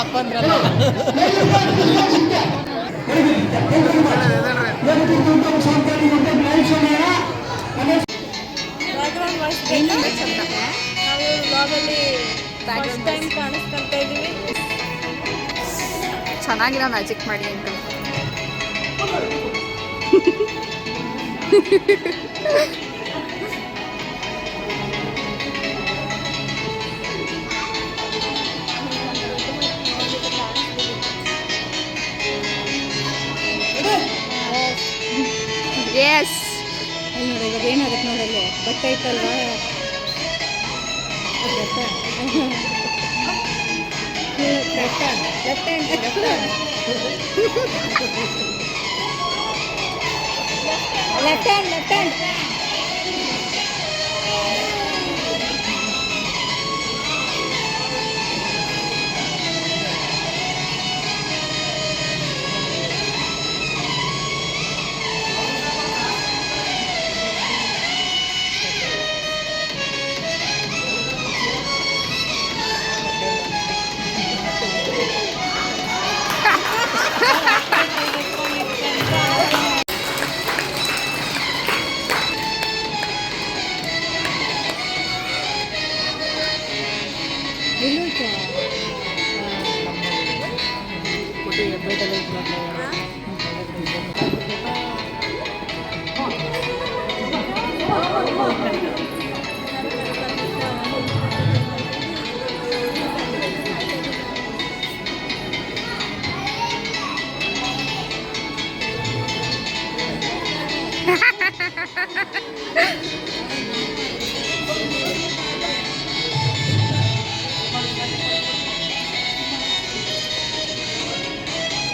ಅಪ್ಪ ಅಂದ್ರಲ್ಲ. ಚೆನ್ನಾಗಿರೋ ಮ್ಯಾಜಿಕ್ ಮಾಡಿ ಅಂತ. ಎಸ್ ನೋಡಿ ಇವಾಗ ಏನಾಗುತ್ತೆ ನೋಡಲ್ಲಿ ಬಟ್ಟೆ ಐತಲ್ವಾ ಲೆಫ್ಟ್ ಹ್ಯಾಂಡ್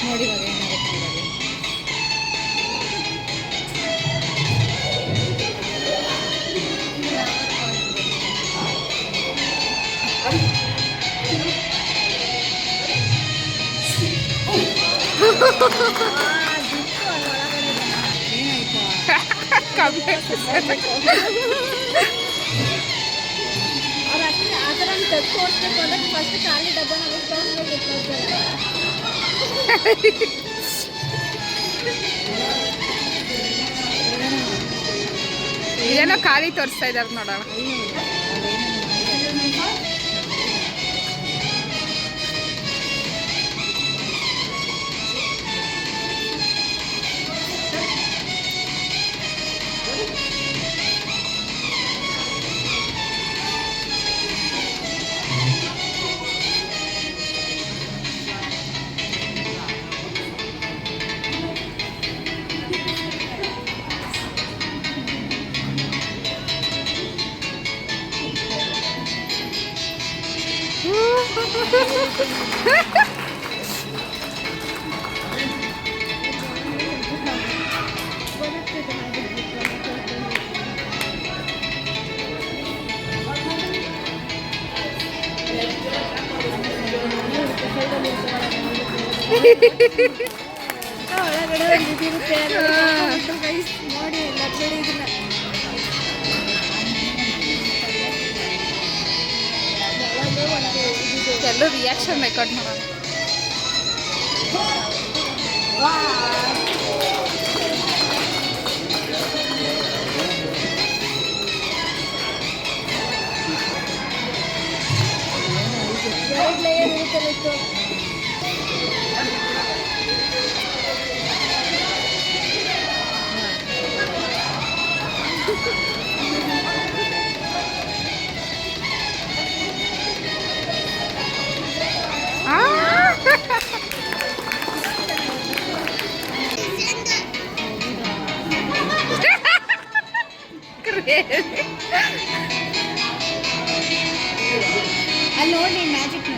ನೋಡಿ ಇವಾಗ ಏನಾಗುತ್ತೆ ಫಸ್ಟ್ ಖಾಲಿ ಡಬ್ಬನ ಇದೇನೋ ಖಾಲಿ ತೋರಿಸ್ತಾ ಇದ್ದಾರೆ ನೋಡೋಣ. ಒಳಗಡೆ ಇದಿರುತ್ತೆ ನೋಡಿ ಇದನ್ನ ಎಲ್ಲರೂ ರಿಯಾಕ್ಷನ್ ರೆಕಾರ್ಡ್ ಮಾಡೋಣ. ಅಲ್ಲಿ ನೋಡಿ ಮ್ಯಾಜಿಕ್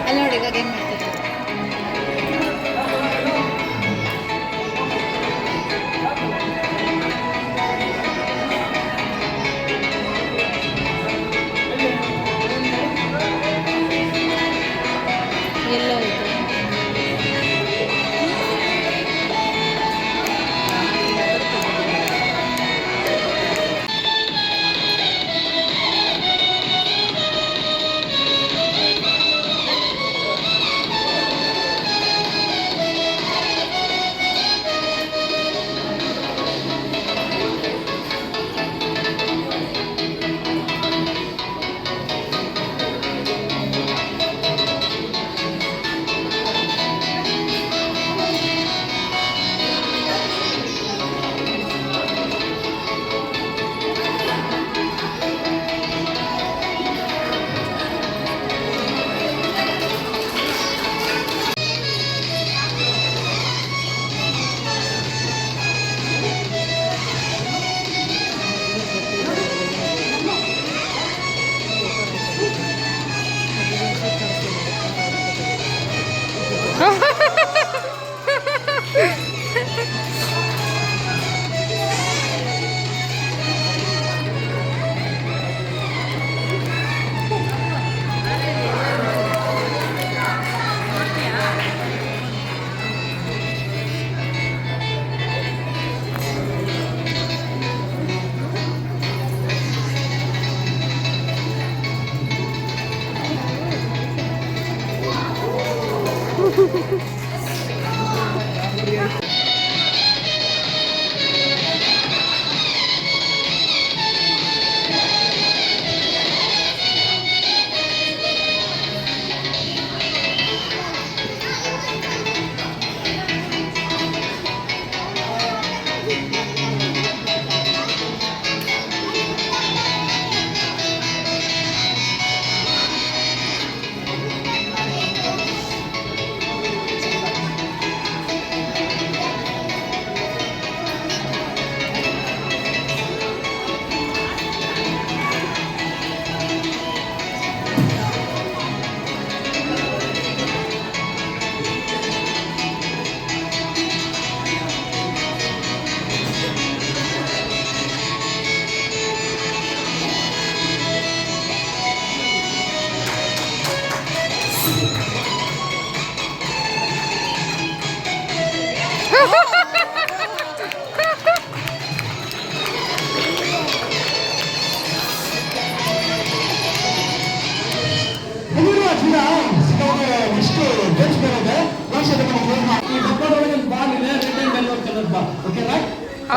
ಅಲ್ಲಿ ನೋಡಿ ಇವಾಗ ಏನು ಮಾಡ್ತಿದ್ರು. ಎಲ್ಲೋ ಹೋಯ್ತು.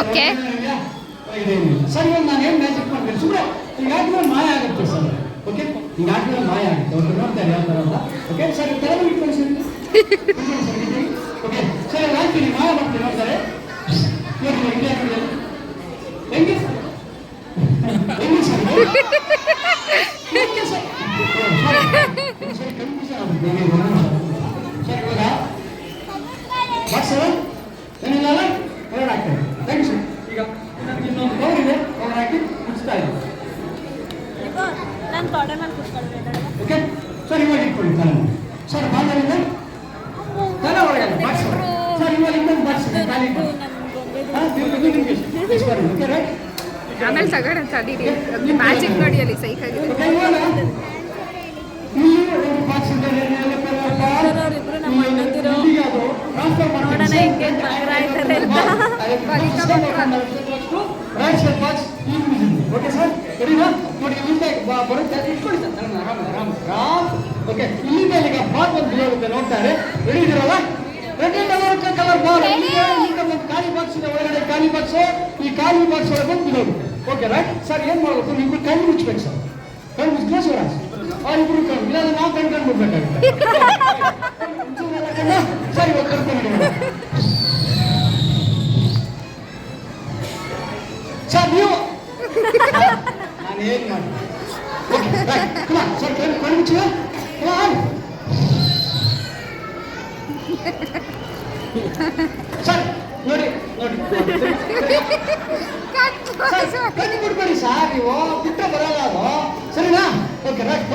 ಓಕೆ ಸರ್ ಇವಾಗ ನಾನು ಏನು ಮ್ಯಾಜಿಕ್ ಮಾಡ್ಬೇಕು ಸುಮ್ಮನೆ ಈಗ ಹಾಕಿದ್ರೆ ಮಾಯ ಆಗುತ್ತೆ ಸರ್. ಓಕೆ ಈಗ ಹಾಕಿದ್ರೆ ಮಾಯ ಆಗುತ್ತೆ. ಓಕೆ ನೋಡ್ತಾರೆ ಯಾವ ಥರ ಅಂತ. ಓಕೆ ಸರ್ ತಲೆಗೆ ಇಟ್ಕೊಂಡು ಸರ್ ಓಕೆ ಸರ್ ಈಗ ಹಾಕ್ತೀನಿ ಮಾಯ ಮಾಡ್ತೀನಿ ನೋಡ್ತಾರೆ ಹೆಂಗೆ ಹಾಕಿದ್ರೆ ಹೆಂಗೆ ಹೆಂಗೆ ಸರ್ ಹೆಂಗೆ ಸರ್ ಸರ್ ಕನ್ಫ್ಯೂಷನ್ ಆಗುತ್ತೆ ಸರ್ ಇವಾಗ ಬಾಕ್ಸ್ ಏನಿಲ್ಲ ಎರಡು ಹಾಕ್ತೇನೆ. Thank you sir. ಈಗ ನನಗೆ ಇನ್ನೊಂದು ಕವರ್ ಇದೆ ಕವರ್ ಹಾಕಿ ಮುಚ್ತಾ ಇದ್ದೀನಿ. ನಾನು ತೊಡೆ ಮೇಲೆ ಕೂತ್ಕೊಳ್ಬೇಕು. ಓಕೆ ಸರ್ ಇವಾಗ ಇಟ್ಕೊಳ್ಳಿ ತಲೆ ಸರ್ ಬಾಗಿಲಿಂದ ತಲೆ ಒಳಗೆ ಬಾಕ್ಸ್ ಸರ್ ಇವಾಗ ಇನ್ನೊಂದು ಬಾಕ್ಸ್ ಇದೆ ಖಾಲಿ ಓಕೆ ರೈಟ್ ಆಮೇಲೆ ತಗೋಣ ತಡೀರಿ ಮ್ಯಾಜಿಕ್ ನೋಡಿ ಅಲ್ಲಿ ಸೈಕಾಗಿದೆ. ಓಕೆ ಇವಾಗ ಇಲ್ಲಿ ಒಂದು ಬಾಕ್ಸ್ ಇದೆ ಅವರಿಬ್ರು ನಮ್ಮ ಅಣ್ಣಂದಿರ ಟ್ರಾನ್ಸ್ಫರ್ ನೋಡೋಣ ಹೆಂಗೆ ಮಕ್ಕಳ ಆಯ್ತಾರೆ ಅಂತ. Right side box okay sir ಸರಿನಾ ನೋಡಿ ಇಲ್ಲಿಂದ ಬರುತ್ತೆ ಇಟ್ಕೊಳ್ಳಿ ಸರ್ ರಾಮ್ ಓಕೆ ಇಲ್ಲಿಂದ ಇಲ್ಲಿಗೆ ಬಾಲ್ ಒಂದು ಬಿಡೋಗುತ್ತೆ ನೋಡ್ತಾರೆ ರೆಡಿ ಇದ್ದೀರಲ್ಲ ರೆಡ್ ಕಲರ್ ಬಾಲ್ ಇಲ್ಲಿಂದ ಒಂದು ಖಾಲಿ ಬಾಕ್ಸ್ ಇದೆ ಒಳಗಡೆ ಖಾಲಿ ಬಾಕ್ಸ್ ಈ ಖಾಲಿ ಬಾಕ್ಸ್ ಒಳಗೆ ಬಂದು ಬಿಡೋದು ಓಕೆ ರೈಟ್ ಸರ್ ಏನು ಮಾಡಬೇಕು ನೀವು ಕಣ್ಣು ಮುಚ್ಚಬೇಕು ಸರ್ ಕಣ್ಣು ಮುಚ್ಚಿದ್ರೆ ಇಬ್ರು ಕಣ್ಣು ಇಲ್ಲ ನಾವು ಕಣ್ಣು ಬಿಡ್ಬೇಕಾಗುತ್ತೆ ಸರಿ ಇವಾಗ ಕರ್ಕೊಂಡು ಸರ್ ನೀವು ನಾನು ಏನು ಮಾಡಿ ಓಕೆ ಸರ್ ಕಣ್ಣು ಮುಚ್ಚಿ ಸರ್ ನೋಡಿ ನೋಡಿ ಕಣ್ಣು ಬಿಡ್ಬೇಡಿ ಸರ್ ನೀವು ಬಿಟ್ಟರೆ ಬರಲ್ಲ ಅದು ಸರಿನಾ ಓಕೆ ರೈಟ್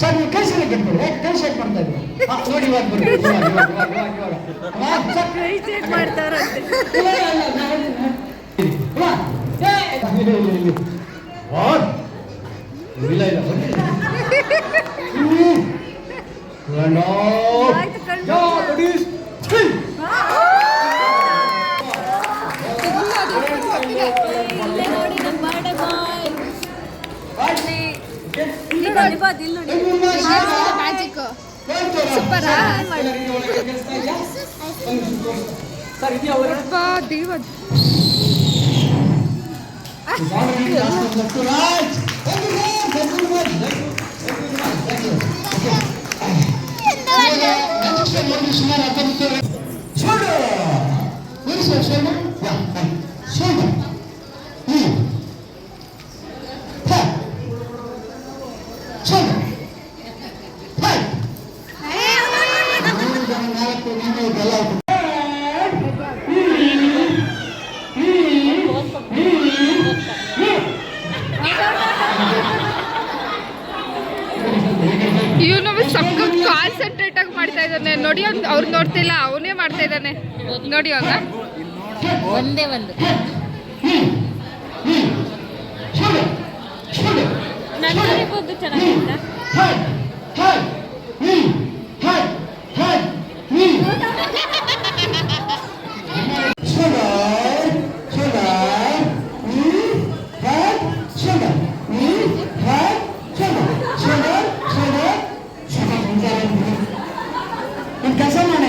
ಸರ್ ನೀವು ಕೈ ಸರಿ ಕಟ್ಬಿಡಿ ಕೈ ಶೇಕ್ ಮಾಡ್ತಾ ಇದ್ದೀವಿ ನೋಡಿ ಇವಾಗ ಬರ್ರಿ ಸರ್ ಕೈ ಚೆಕ್ ಮಾಡ್ತಾರಂತೆ. ಆಯ್ತು, ಕಣ್ಣು ಇಲ್ಲೇ ನೋಡಿ ನಮ್ಮ ಬರ್ಡೇ ಬಾಯ್ ಇಲ್ಲಿ ನೋಡಿ ಮ್ಯಾಜಿಕ್ ಸೂಪರಾ ಸರ್ ಇದೆಯಾ ದೇವ ಇವನು ಸಖತ್ ಕಾನ್ಸಂಟ್ರೇಟ್ ಆಗಿ ಮಾಡ್ತಾ ಇದ್ದಾನೆ ನೋಡಿ. ಅವ್ರು ನೋಡ್ತಿಲ್ಲ, ಅವನೇ ಮಾಡ್ತಾ ಇದ್ದಾನೆ ನೋಡಿ. ಅವಾಗ ಒಂದೇ ಒಂದು ನನಗೆ ಚೆನ್ನಾಗಿತ್ತ. ಕೆಲಸ ಮಾಡಿ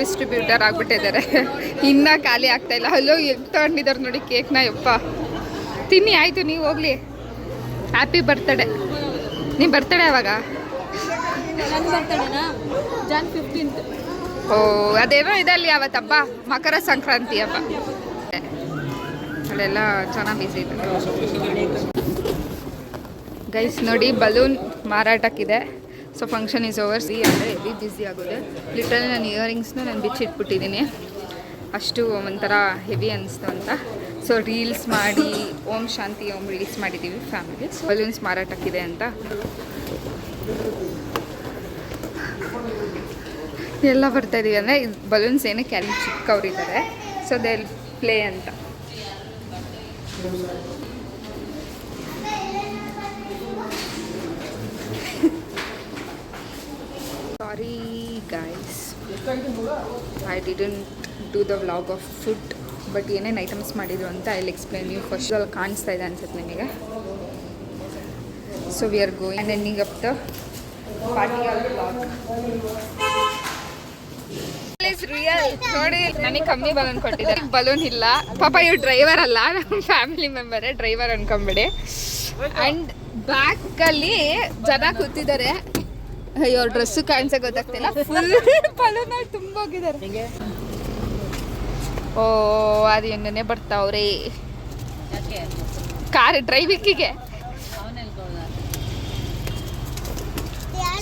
ಡಿಸ್ಟ್ರಿಬ್ಯೂಟರ್ ಆಗ್ಬಿಟ್ಟಿದ್ದಾರೆ. ಇನ್ನೂ ಖಾಲಿ ಆಗ್ತಾ ಇಲ್ಲ. ಅಲ್ಲೋ ಎಗ್ ತಗೊಂಡಿದ್ದಾರೆ ನೋಡಿ ಕೇಕ್ನ. ಯಪ್ಪ ತಿನ್ನಿ ಆಯಿತು, ನೀವು ಹೋಗ್ಲಿ. Happy birthday. ನೀವು ಬರ್ತಡೇ ಯಾವಾಗ? ನನ್ನ ಬರ್ತಡೇನಾ ಜಾನ್ 15th. ಓ ಅದೇನೋ ಇದೆಲ್ಲಿ ಯಾವತ್ತು ಹಬ್ಬ? ಮಕರ ಸಂಕ್ರಾಂತಿ ಹಬ್ಬ. ಅಲ್ಲೆಲ್ಲ ಚೆನ್ನಾಗಿ ಬಿಸಿ ಇದೆ ಗೈಸ್. ನೋಡಿ ಬಲೂನ್ ಮಾರಾಟಕ್ಕಿದೆ. So function is over. ಸಿ ಅಂದರೆ ಎಲ್ಲಿ ಬ್ಯುಸಿ ಆಗೋದೆ. ಲಿಟ್ರಲಿ ನಾನು ಇಯರಿಂಗ್ಸ್ನ ನಾನು ಬಿಚ್ಚಿಟ್ಬಿಟ್ಟಿದ್ದೀನಿ, ಅಷ್ಟು ಒಂಥರ ಹೆವಿ ಅನ್ನಿಸ್ತು ಅಂತ. ಸೊ ರೀಲ್ಸ್ ಮಾಡಿ ಓಂ ಶಾಂತಿ ಓಂ ರೀಲ್ಸ್ ಮಾಡಿದ್ದೀವಿ ಫ್ಯಾಮಿಲಿ. ಸೊ ಬಲೂನ್ಸ್ ಮಾರಾಟಕ್ಕಿದೆ ಅಂತ ಎಲ್ಲ ಬರ್ತಾಯಿದ್ದೀವಿ. ಅಂದರೆ ಬಲೂನ್ಸ್ ಏನಕ್ಕೆ ಅಲ್ಲಿ ಚಿಕ್ಕವರಿದ್ದಾರೆ, ಸೊ ದೇ ಪ್ಲೇ ಅಂತ. Sorry guys, I didn't do the vlog of food, but ಏನೇನು ಐಟಮ್ಸ್ ಮಾಡಿದ್ರು ಅಂತ I will explain you. First ಅಲ್ಲಿ ಕಾಣಿಸ್ತಾ ಇದೆ ಅನ್ಸುತ್ತೆ ನಿಮಗೆ. So we are going and ending up the party all blog is real. ನೋಡಿ ನನಗೆ ಕಮ್ಮಿ ಬಲೂನ್ ಕೊಟ್ಟಿದ್ದಾರೆ, ಬಲೂನ್ ಇಲ್ಲ ಪಾಪ. ಇವ್ರು ಡ್ರೈವರ್ ಅಲ್ಲ, ನಮ್ಮ ಫ್ಯಾಮಿಲಿ ಮೆಂಬರೇ, ಡ್ರೈವರ್ ಅನ್ಕೊಂಬಿಡಿ. ಆ್ಯಂಡ್ ಬ್ಯಾಕಲ್ಲಿ ಜನ ಕೂತಿದ್ದಾರೆ. ಅಯ್ಯೋ ಡ್ರೆಸ್ಸು ಕಾಣಿಸೋ ಗೊತ್ತಾಗ್ತಿಲ್ಲ, ಫುಲ್ ಬಲೂನಲ್ಲಿ ತುಂಬ ಹೋಗಿದ್ದಾರೆ. ಓ ಅದು ಎಣ್ಣೆ ಬರ್ತಾವ್ರೆ ಕಾರ್ ಡ್ರೈವಿಂಗಿಗೆ.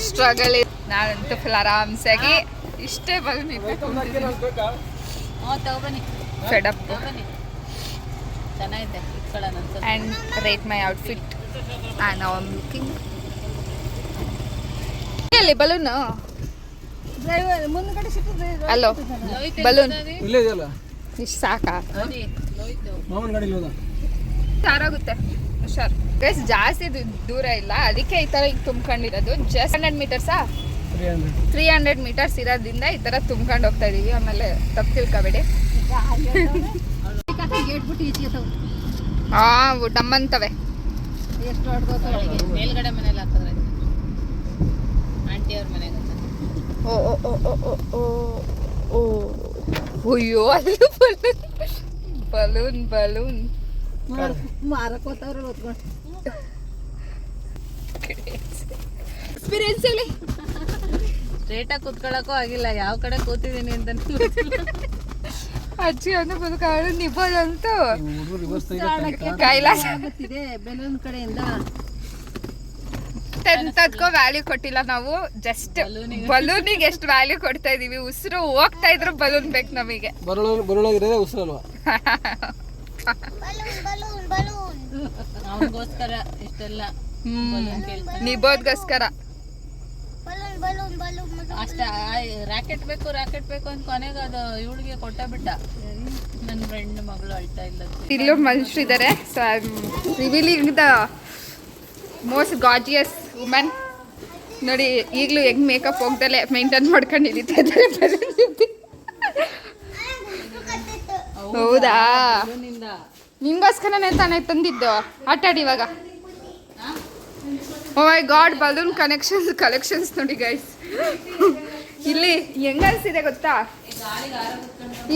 ಸ್ಟ್ರಗಲ್. ನಾನಂತೂ ಫುಲ್ ಆರಾಮ್ಸಾಗಿ ಇಷ್ಟೇ ಬಲೂನ್ ಇರಬೇಕು fed up. And rate my outfit. And now I'm looking ಎಲ್ಲಿ ಬಲೂನು. ಅಲ್ಲೋ ಬಲೂನ್ ಇಷ್ಟು ಸಾಕಾ? ಸಾರಾಗುತ್ತೆ ಹುಷಾರ್ ಗೈಸ್. ಜಾಸ್ತಿ ದೂರ ಇಲ್ಲ, ಅದಕ್ಕೆ ಈ ಥರ ಈಗ ತುಂಬ್ಕೊಂಡಿರೋದು. ಜಸ್ಟ್ 100 ಮೀಟರ್ಸಾ 300 ಮೀಟರ್ಸ್ ಇರೋದ್ರಿಂದ ಈ ಥರ ತುಂಬ್ಕೊಂಡು ಹೋಗ್ತಾ ಇದೀವಿ. ಆಮೇಲೆ ತಪ್ಪು ತಿಳ್ಕೊಬೇಡಿ. ಹಾಂ ಡಮ್ಮಂತವೆ. ಮೇಲ್ಗಡೆ ಮನೇಲಿ ಹಾಕಿದ್ರೆ ಆಂಟಿ ಅವ್ರ ಮನೆಗೆ ಓ ಓ ಓ ಓ ಓ ಓ ಓ ಅಯ್ಯೋ ಅಲ್ಲೂ ಬಲೂನ್ ಬಲೂನ್ ಮಾರಕೋತವ್ರು ಹೊತ್ಕೊಂಡು ಎಕ್ಸ್ಪೀರಿಯನ್ಸ್ ಹೇಳಿ. ಸ್ಟ್ರೇಟಾಗಿ ಕೂತ್ಕೊಳ್ಳೋಕ್ಕೂ ಆಗಿಲ್ಲ, ಯಾವ ಕಡೆ ಕೂತಿದ್ದೀನಿ ಅಂತ ಅಜ್ಜಿ ಒಂದು ಬದುಕಾಳು ನಿಬೋದಂತೂ ಕೈಲಾಸ ಗೊತ್ತಿದೆ. ಬೆಲೂನ್ ಕಡೆಯಿಂದ ಎಂತದ್ಕೋ ವ್ಯಾಲ್ಯೂ ಕೊಟ್ಟಿಲ್ಲ ನಾವು. ಜಸ್ಟ್ ಬಲೂನಿಗೆ ಎಷ್ಟು ವ್ಯಾಲ್ಯೂ ಕೊಡ್ತಾ ಇದೀವಿ. ಉಸಿರು ಹೋಗ್ತಾ ಇದ್ರು ಬಲೂನ್ ಬೇಕು ನಮಗೆ. ಅವನಿಗೋಸ್ಕರ ಇಷ್ಟೆಲ್ಲ ನಿಬೋದ್ಗೋಸ್ಕರ ಅಷ್ಟ ರಾಕೆಟ್ ಬೇಕು ಅಂತ ಕೊನೆಗೆ ಅದು ಇವಳಿಗೆ ಕೊಟ್ಟ ಬಿಟ್ಟ. ನನ್ನ ಫ್ರೆಂಡ್ ಮಗಳು ಅಳ್ತಾ ಇಲ್ಲ. ಇಲ್ಲೂ ಮನುಷ್ಯರಿದ್ದಾರೆ. So I am revealing the most gorgeous woman. ನೋಡಿ ಈಗಲೂ ಹೆಂಗ್ ಮೇಕಪ್ ಹೋಗ್ದಲ್ಲೇ ಮೇಂಟೈನ್ ಮಾಡ್ಕೊಂಡಿದ್ದಿದ್ದಾರೆ. ಹೌದಾ, ನಿಂಗೋಸ್ಕರನೇ ತಾನೇ ತಂದಿದ್ದು. ಆಟಾಡಿ ಇವಾಗ. ಓ ಮೈ ಗಾಡ್, ಬಲೂನ್ ಕಲೆಕ್ಷನ್ಸ್ ನೋಡಿ ಗೈಸ್. ಇಲ್ಲಿ ಹೆಂಗನ್ಸಿದೆ ಗೊತ್ತಾ,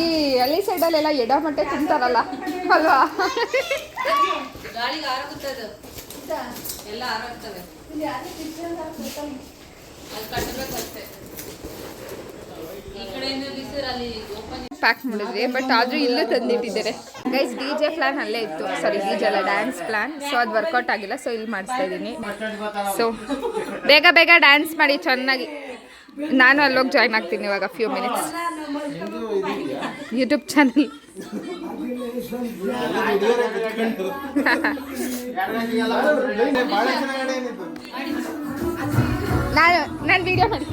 ಈ ಹಳ್ಳಿ ಸೈಡಲ್ಲೆಲ್ಲ ಎಡ ಮಟ್ಟೆ ತಿಂತಾರಲ್ಲ ಅಲ್ವಾ? ಪ್ಯಾಕ್ ಮಾಡಿದ್ವಿ, ಬಟ್ ಆದ್ರೂ ಇಲ್ಲೂ ತಂದಿಟ್ಟಿದ್ದಾರೆ ಗೈಸ್. DJ ಪ್ಲಾನ್ ಅಲ್ಲೇ ಇತ್ತು, ಸಾರಿ DJ ಅಲ್ಲ, ಡ್ಯಾನ್ಸ್ ಪ್ಲಾನ್. ಸೊ ಅದು ವರ್ಕೌಟ್ ಆಗಿಲ್ಲ, ಸೊ ಇಲ್ಲಿ ಮಾಡಿಸ್ತಾ ಇದ್ದೀನಿ. ಸೊ ಬೇಗ ಬೇಗ ಡ್ಯಾನ್ಸ್ ಮಾಡಿ ಚೆನ್ನಾಗಿ. ನಾನು ಅಲ್ಲೋಗಿ ಜಾಯ್ನ್ ಆಗ್ತೀನಿ ಇವಾಗ ಫ್ಯೂ ಮಿನಿಟ್ಸ್. ಯೂಟ್ಯೂಬ್ ಚಾನಲ್ ನಾನು ವಿಡಿಯೋ ಮಾಡಿ.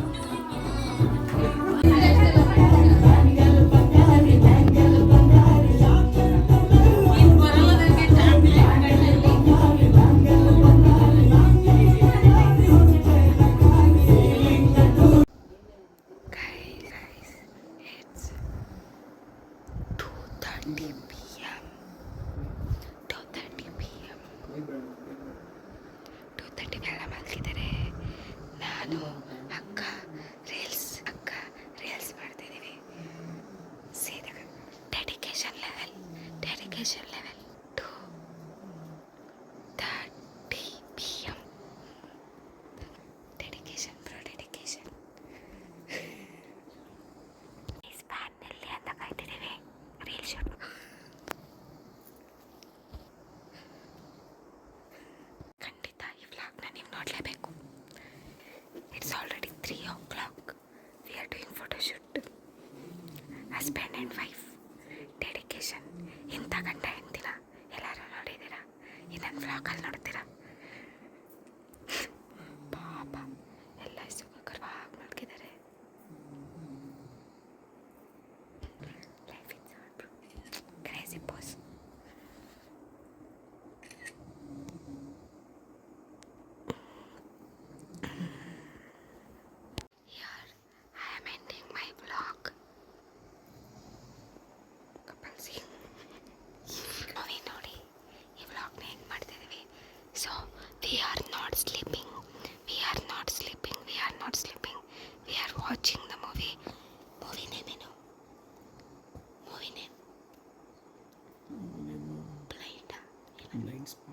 It's already 3 o'clock. We are doing photo shoot. Husband and wife. Dedication. ಇಂಥ ಗಂಡ ಹೆಂಡ್ತಿನ ಎಲ್ಲರೂ ನೋಡಿದ್ದೀರಾ? ಇನ್ನೊಂದು ವ್ಲಾಗಲ್ಲಿ ನೋಡ್ತೀರಾ? ಪಾಪ ಎಲ್ಲ ಸುಖಕರವಾಗಿ ಮಲಗಿದ್ದಾರೆ. Life is crazy boss. So blind spot